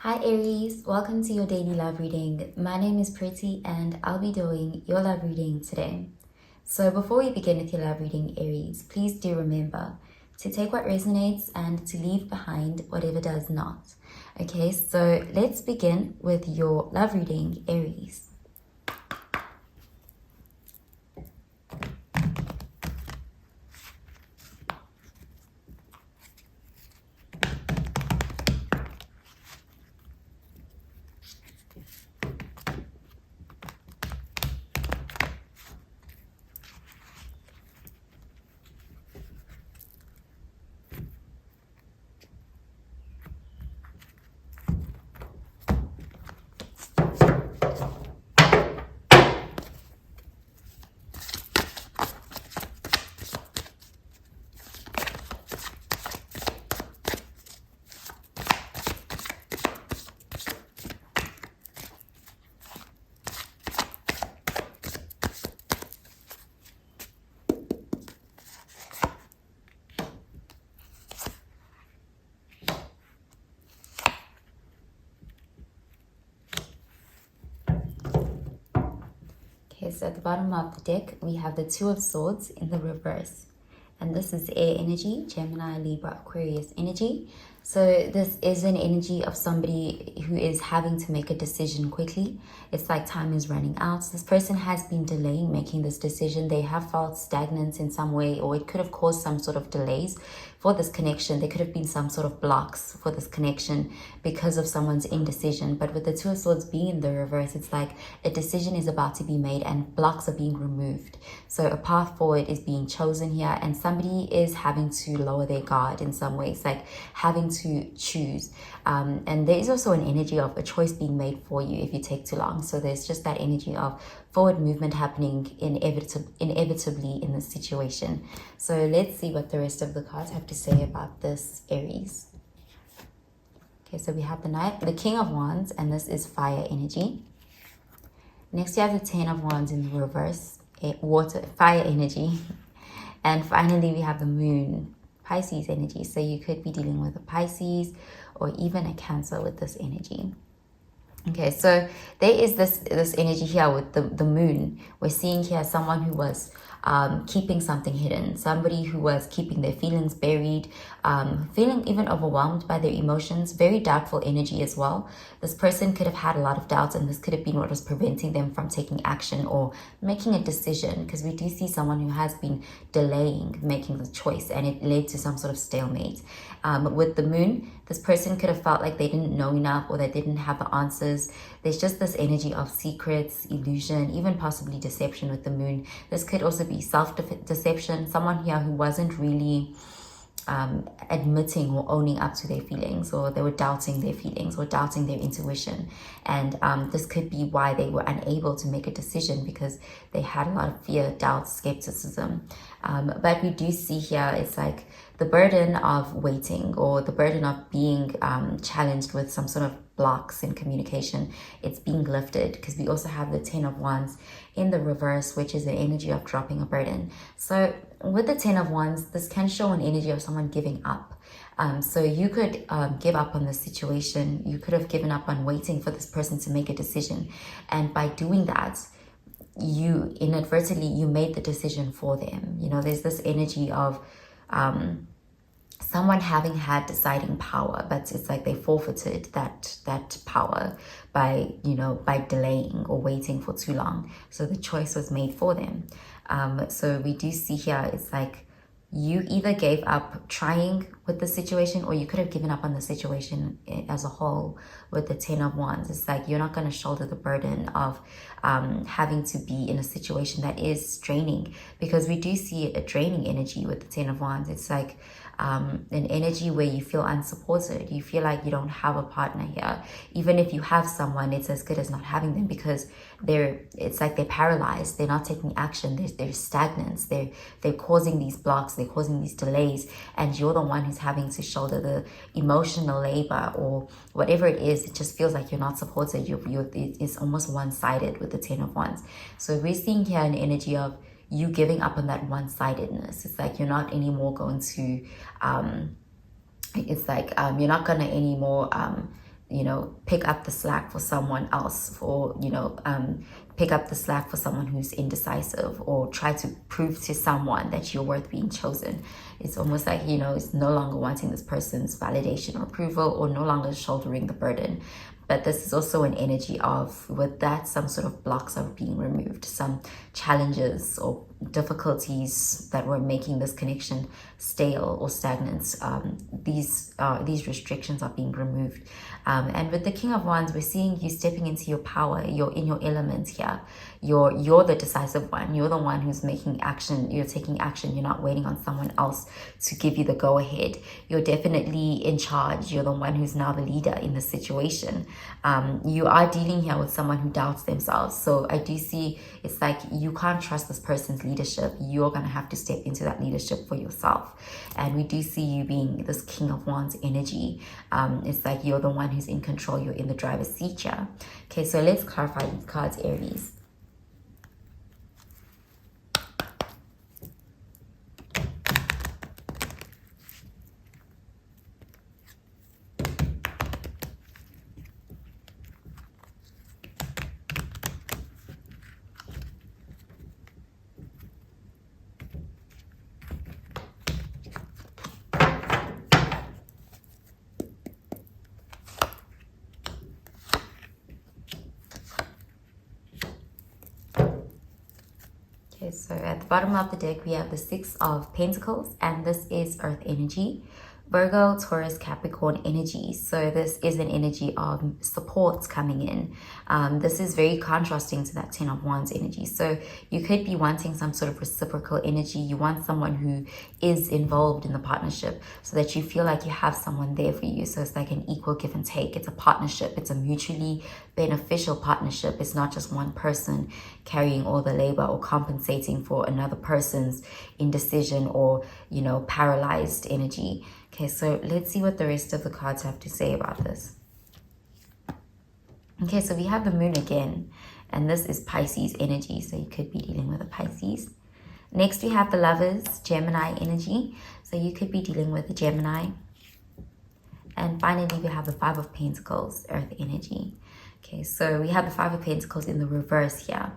Hi Aries, welcome to your daily love reading. My name is Pretty and I'll be doing your love reading today. So before we begin with your love reading, Aries, please do remember to take what resonates and to leave behind whatever does not. Okay, so let's begin with your love reading, Aries. Okay, so at the bottom of the deck, we have the Two of Swords in the reverse. And this is air energy, Gemini, Libra, Aquarius energy. So this is an energy of somebody who is having to make a decision quickly. It's like time is running out. This person has been delaying making this decision. They have felt stagnant in some way, or it could have caused some sort of delays for this connection. There could have been some sort of blocks for this connection because of someone's indecision. But with the Two of Swords being in the reverse, it's like a decision is about to be made and blocks are being removed. So a path forward is being chosen here, and somebody is having to lower their guard in some ways, like having to choose. And there is also an energy of a choice being made for you if you take too long. So there's just that energy of forward movement happening inevitably in this situation. So let's see what the rest of the cards have to say about this, Aries. Okay, so we have the King of Wands, and this is fire energy. Next, you have the Ten of Wands in the reverse, fire energy. And finally, we have the Moon, Pisces energy. So you could be dealing with a Pisces or even a Cancer with this energy. Okay, so there is this energy here with the Moon. We're seeing here someone who was keeping something hidden, somebody who was keeping their feelings buried, feeling even overwhelmed by their emotions, very doubtful energy as well. This person could have had a lot of doubts, and this could have been what was preventing them from taking action or making a decision, because we do see someone who has been delaying making the choice, and it led to some sort of stalemate. With the Moon, this person could have felt like they didn't know enough or they didn't have the answers. There's just this energy of secrets, illusion, even possibly deception with the Moon. This could also be self-deception, someone here who wasn't really admitting or owning up to their feelings, or they were doubting their feelings or doubting their intuition. And this could be why they were unable to make a decision, because they had a lot of fear, doubt, skepticism. But we do see here, it's like the burden of waiting, or the burden of being challenged with some sort of blocks in communication, it's being lifted, because we also have the Ten of Wands in the reverse, which is the energy of dropping a burden. So with the Ten of Wands, this can show an energy of someone giving up. So you could give up on the situation. You could have given up on waiting for this person to make a decision. And by doing that, you inadvertently, you made the decision for them. You know, there's this energy of someone having had deciding power, but it's like they forfeited that power by, by delaying or waiting for too long. So the choice was made for them. So we do see here, it's like you either gave up trying with the situation, or you could have given up on the situation as a whole with the Ten of Wands. It's like you're not going to shoulder the burden of having to be in a situation that is draining, because we do see a draining energy with the Ten of Wands. It's like an energy where you feel unsupported. You feel like you don't have a partner here. Even if you have someone, it's as good as not having them, because it's like they're paralyzed. They're not taking action. They're stagnant. They're causing these blocks. They're causing these delays, and you're the one who's having to shoulder the emotional labor or whatever it is. It just feels like you're not supported. It's almost one-sided with the Ten of Wands. So we're seeing here an energy of you giving up on that one-sidedness. It's like you're not anymore going to you're not going to anymore you know, pick up the slack for someone else, or, you know, pick up the slack for someone who's indecisive, or try to prove to someone that you're worth being chosen. It's almost like, you know, it's no longer wanting this person's validation or approval, or no longer shouldering the burden. But this is also an energy of, with that, some sort of blocks are being removed, some challenges or difficulties that were making this connection stale or stagnant. These restrictions are being removed. And with the King of Wands, we're seeing you stepping into your power. You're in your element here. You're the decisive one. You're the one who's making action. You're taking action. You're not waiting on someone else to give you the go ahead. You're definitely in charge. You're the one who's now the leader in the situation. You are dealing here with someone who doubts themselves. So I do see it's like you can't trust this person's leadership. You're going to have to step into that leadership for yourself. And we do see you being this King of Wands energy. It's like you're the one who's in control. You're in the driver's seat here. Okay, so let's clarify these cards, Aries. Okay, so at the bottom of the deck, we have the Six of Pentacles, and this is Earth energy. Virgo, Taurus, Capricorn energy. So this is an energy of support coming in. This is very contrasting to that Ten of Wands energy. So you could be wanting some sort of reciprocal energy. You want someone who is involved in the partnership so that you feel like you have someone there for you. So it's like an equal give and take. It's a partnership. It's a mutually beneficial partnership. It's not just one person carrying all the labor or compensating for another person's indecision or, you know, paralyzed energy. Okay, so let's see what the rest of the cards have to say about this. Okay, so we have the Moon again, and this is Pisces energy, so you could be dealing with a Pisces. Next, we have the Lovers, Gemini energy, so you could be dealing with a Gemini. And finally, we have the Five of Pentacles, Earth energy. Okay, so we have the Five of Pentacles in the reverse here.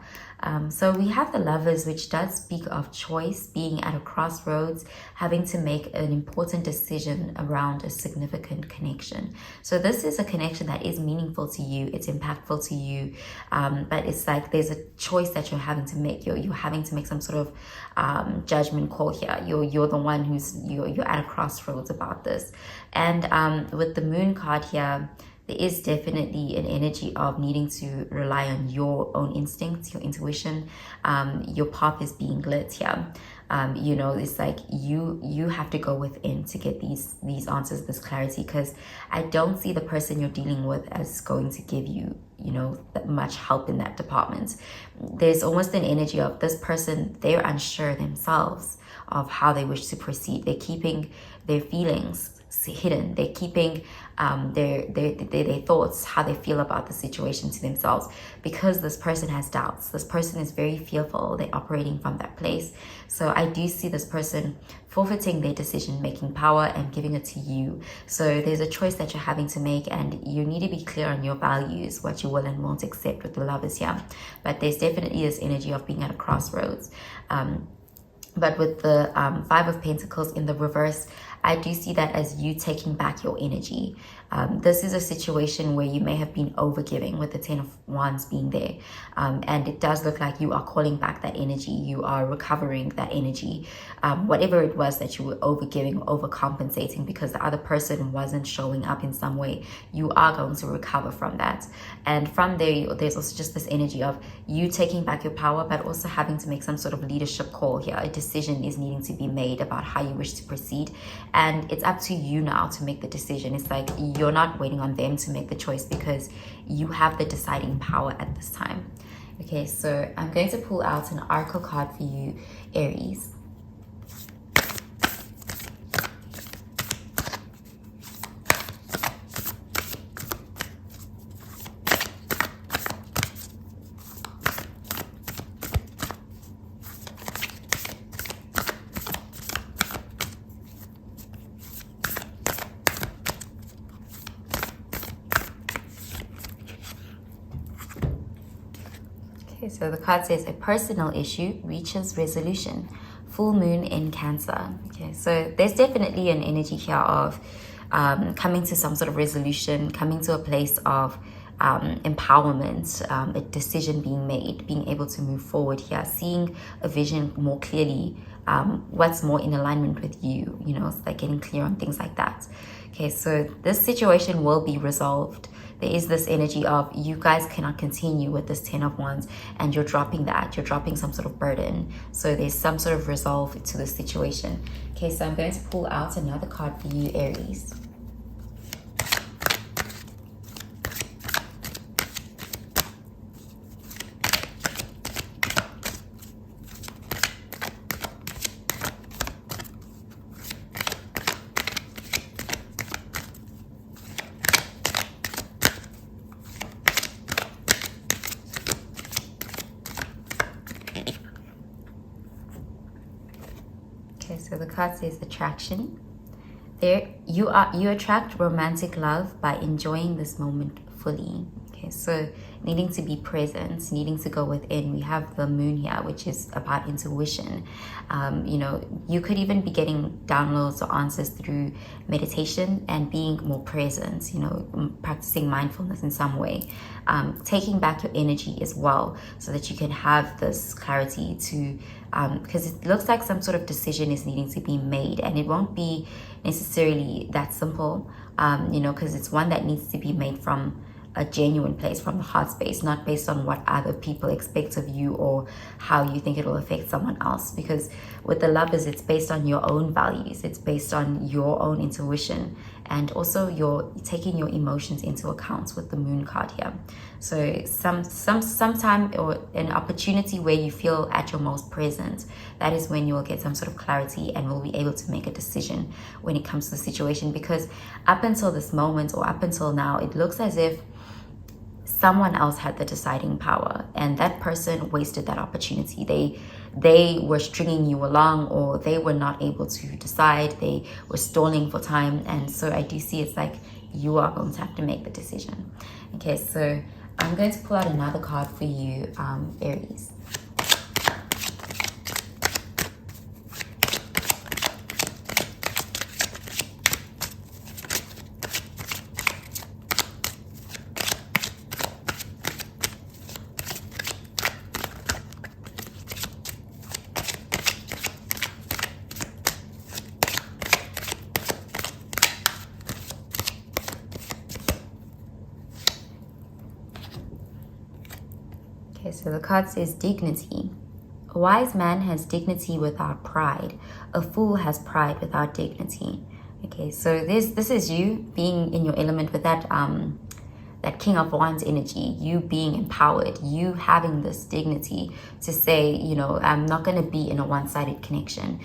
So we have the Lovers, which does speak of choice, being at a crossroads, having to make an important decision around a significant connection. So this is a connection that is meaningful to you. It's impactful to you. But it's like there's a choice that you're having to make. You're having to make some sort of judgment call here. You're the one you're at a crossroads about this. And with the Moon card here, there is definitely an energy of needing to rely on your own instincts, your intuition. Your path is being lit here. You know, it's like you have to go within to get these answers, this clarity, because I don't see the person you're dealing with as going to give you, you know, that much help in that department. There's almost an energy of this person, they're unsure themselves of how they wish to proceed. They're keeping their feelings hidden. They're keeping their thoughts, how they feel about the situation, to themselves, because this person has doubts. This person is very fearful. They're operating from that place. So I do see this person forfeiting their decision-making power and giving it to you. So there's a choice that you're having to make, and you need to be clear on your values, what you will and won't accept with the Lovers here. But there's definitely this energy of being at a crossroads. But with the Five of Pentacles in the reverse, I do see that as you taking back your energy. This is a situation where you may have been overgiving, with the Ten of Wands being there. And it does look like you are calling back that energy. You are recovering that energy. Whatever it was that you were overgiving, overcompensating because the other person wasn't showing up in some way, you are going to recover from that. And from there, there's also just this energy of you taking back your power, but also having to make some sort of leadership call here. A decision is needing to be made about how you wish to proceed. And it's up to you now to make the decision. It's like you're not waiting on them to make the choice, because you have the deciding power at this time. Okay, so I'm going to pull out an oracle card for you, Aries. Okay, so the card says a personal issue reaches resolution. Full moon in Cancer. Okay, so there's definitely an energy here of coming to some sort of resolution, coming to a place of empowerment, a decision being made, being able to move forward here, seeing a vision more clearly, what's more in alignment with you, you know, it's like getting clear on things like that. Okay, so this situation will be resolved. There is this energy of you guys cannot continue with this 10 of Wands, and you're dropping that. You're dropping some sort of burden. So there's some sort of resolve to the situation. Okay, so I'm going to pull out another card for you, Aries. Okay, so the card says attraction. There you attract romantic love by enjoying this moment fully. Okay, so needing to be present, needing to go within. We have the moon here, which is about intuition. You know, you could even be getting downloads or answers through meditation and being more present, you know, practicing mindfulness in some way. Taking back your energy as well so that you can have this clarity to, because it looks like some sort of decision is needing to be made, and it won't be necessarily that simple, you know, because it's one that needs to be made from a genuine place, from the heart space, not based on what other people expect of you or how you think it will affect someone else. Because with the Lovers, it's based on your own values, it's based on your own intuition, and also you're taking your emotions into account with the moon card here. So sometime or an opportunity where you feel at your most present, that is when you will get some sort of clarity and will be able to make a decision when it comes to the situation. Because up until this moment, or up until now, it looks as if someone else had the deciding power, and that person wasted that opportunity. They were stringing you along, or they were not able to decide. They were stalling for time, and so I do see it's like you are going to have to make the decision. Okay, so I'm going to pull out another card for you, Aries. Okay, so the card says dignity. A wise man has dignity without pride. A fool has pride without dignity. Okay, so this is you being in your element with that that King of Wands energy, you being empowered, you having this dignity to say, you know, I'm not going to be in a one-sided connection.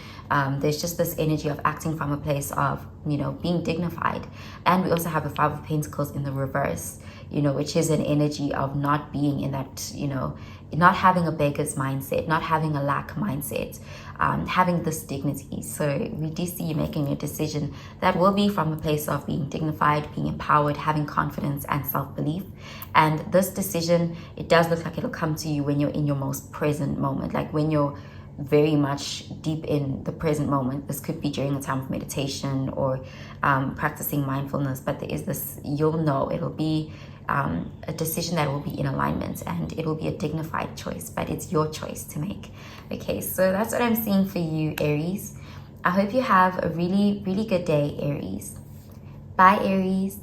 There's just this energy of acting from a place of, you know, being dignified. And we also have a Five of Pentacles in the reverse, you know, which is an energy of not being in that, you know, not having a beggar's mindset, not having a lack mindset, having this dignity. So we do see you making a decision that will be from a place of being dignified, being empowered, having confidence and self-belief. And this decision, it does look like it'll come to you when you're in your most present moment, like when you're very much deep in the present moment. This could be during a time of meditation or practicing mindfulness, but there is this, you'll know it'll be a decision that will be in alignment, and it will be a dignified choice, but it's your choice to make. Okay, so that's what I'm seeing for you, Aries. I hope you have a really, really good day, Aries. Bye, Aries.